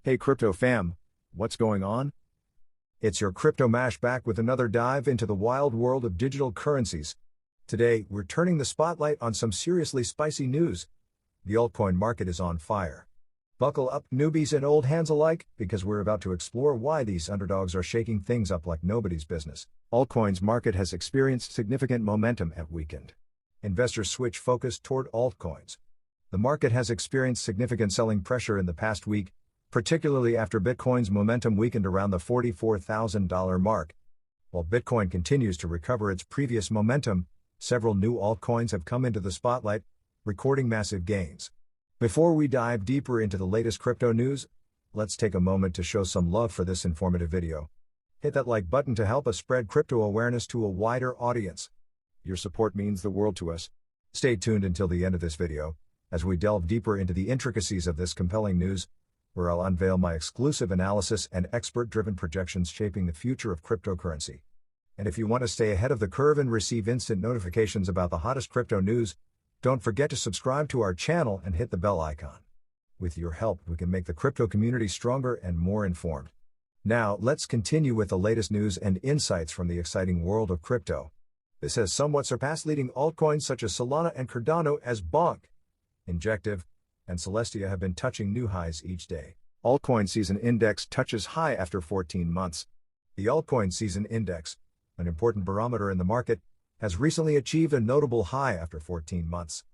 Hey crypto fam, what's going on? It's your Crypto Mash back with another dive into the wild world of digital currencies. Today, we're turning the spotlight on some seriously spicy news. The altcoin market is on fire. Buckle up, newbies and old hands alike, because we're about to explore why these underdogs are shaking things up like nobody's business. Altcoins market has experienced significant momentum at weekend. Investors switch focus toward altcoins. The market has experienced significant selling pressure in the past week, particularly after Bitcoin's momentum weakened around the $44,000 mark. While Bitcoin continues to recover its previous momentum, several new altcoins have come into the spotlight, recording massive gains. Before we dive deeper into the latest crypto news, let's take a moment to show some love for this informative video. Hit that like button to help us spread crypto awareness to a wider audience. Your support means the world to us. Stay tuned until the end of this video, as we delve deeper into the intricacies of this compelling news, where I'll unveil my exclusive analysis and expert-driven projections shaping the future of cryptocurrency. And if you want to stay ahead of the curve and receive instant notifications about the hottest crypto news, don't forget to subscribe to our channel and hit the bell icon. With your help, we can make the crypto community stronger and more informed. Now, let's continue with the latest news and insights from the exciting world of crypto. This has somewhat surpassed leading altcoins such as Solana and Cardano as Bonk, Injective, and Celestia have been touching new highs each day. Altcoin Season Index touches high after 14 months. The Altcoin Season Index, an important barometer in the market, has recently achieved a notable high after 14 months.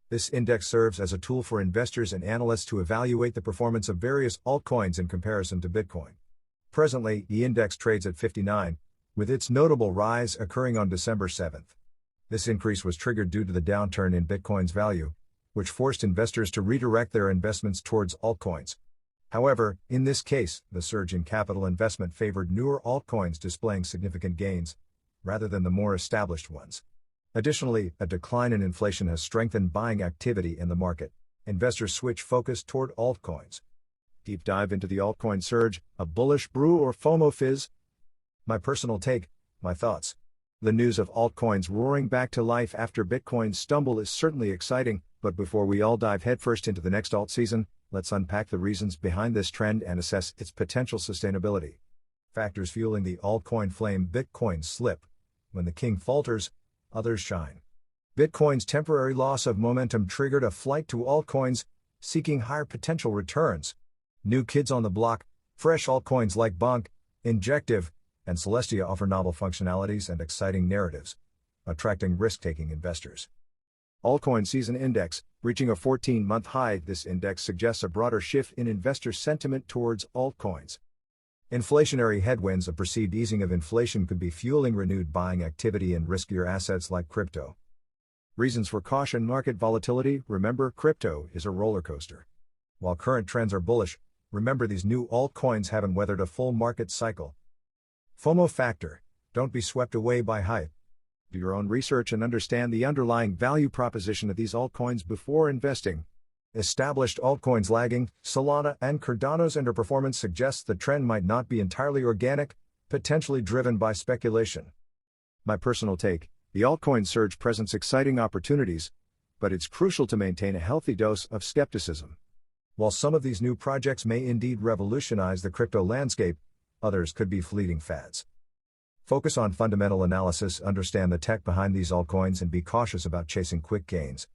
This index serves as a tool for investors and analysts to evaluate the performance of various altcoins in comparison to Bitcoin. Presently, the index trades at 59, with its notable rise occurring on December 7th. This increase was triggered due to the downturn in Bitcoin's value, which forced investors to redirect their investments towards altcoins. However, in this case, the surge in capital investment favored newer altcoins displaying significant gains, rather than the more established ones. Additionally, a decline in inflation has strengthened buying activity in the market. Investors switch focus toward altcoins. Deep dive into the altcoin surge, a bullish brew or FOMO fizz? My personal take, my thoughts. The news of altcoins roaring back to life after Bitcoin's stumble is certainly exciting, but before we all dive headfirst into the next alt season, let's unpack the reasons behind this trend and assess its potential sustainability. Factors fueling the altcoin flame: Bitcoin's slip. When the king falters, others shine. Bitcoin's temporary loss of momentum triggered a flight to altcoins, seeking higher potential returns. New kids on the block, fresh altcoins like Bonk, Injective, and Celestia offer novel functionalities and exciting narratives, attracting risk-taking investors. Altcoin Season Index, reaching a 14-month high. This index suggests a broader shift in investor sentiment towards altcoins. Inflationary headwinds: a perceived easing of inflation could be fueling renewed buying activity in riskier assets like crypto. Reasons for caution: market volatility. Remember, crypto is a roller coaster. While current trends are bullish, remember these new altcoins haven't weathered a full market cycle. FOMO factor: don't be swept away by hype. Do your own research and understand the underlying value proposition of these altcoins before investing. Established altcoins lagging: Solana and Cardano's underperformance suggests the trend might not be entirely organic, potentially driven by speculation. My personal take: the altcoin surge presents exciting opportunities, but it's crucial to maintain a healthy dose of skepticism. While some of these new projects may indeed revolutionize the crypto landscape, others could be fleeting fads. Focus on fundamental analysis, understand the tech behind these altcoins, and be cautious about chasing quick gains.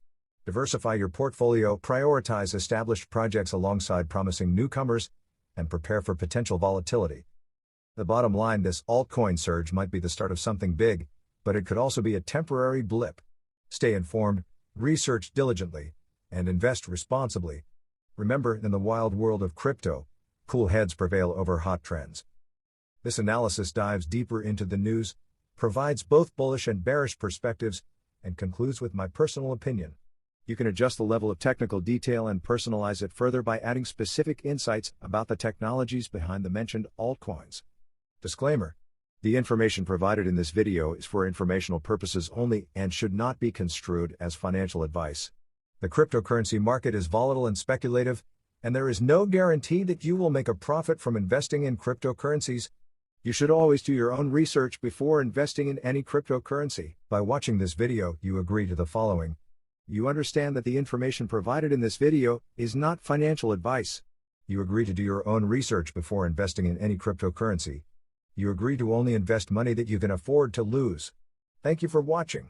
Diversify your portfolio, prioritize established projects alongside promising newcomers, and prepare for potential volatility. The bottom line: this altcoin surge might be the start of something big, but it could also be a temporary blip. Stay informed, research diligently, and invest responsibly. Remember, in the wild world of crypto, cool heads prevail over hot trends. This analysis dives deeper into the news, provides both bullish and bearish perspectives, and concludes with my personal opinion. You can adjust the level of technical detail and personalize it further by adding specific insights about the technologies behind the mentioned altcoins. Disclaimer: the information provided in this video is for informational purposes only and should not be construed as financial advice. The cryptocurrency market is volatile and speculative, and there is no guarantee that you will make a profit from investing in cryptocurrencies. You should always do your own research before investing in any cryptocurrency. By watching this video, you agree to the following. You understand that the information provided in this video is not financial advice. You agree to do your own research before investing in any cryptocurrency. You agree to only invest money that you can afford to lose. Thank you for watching.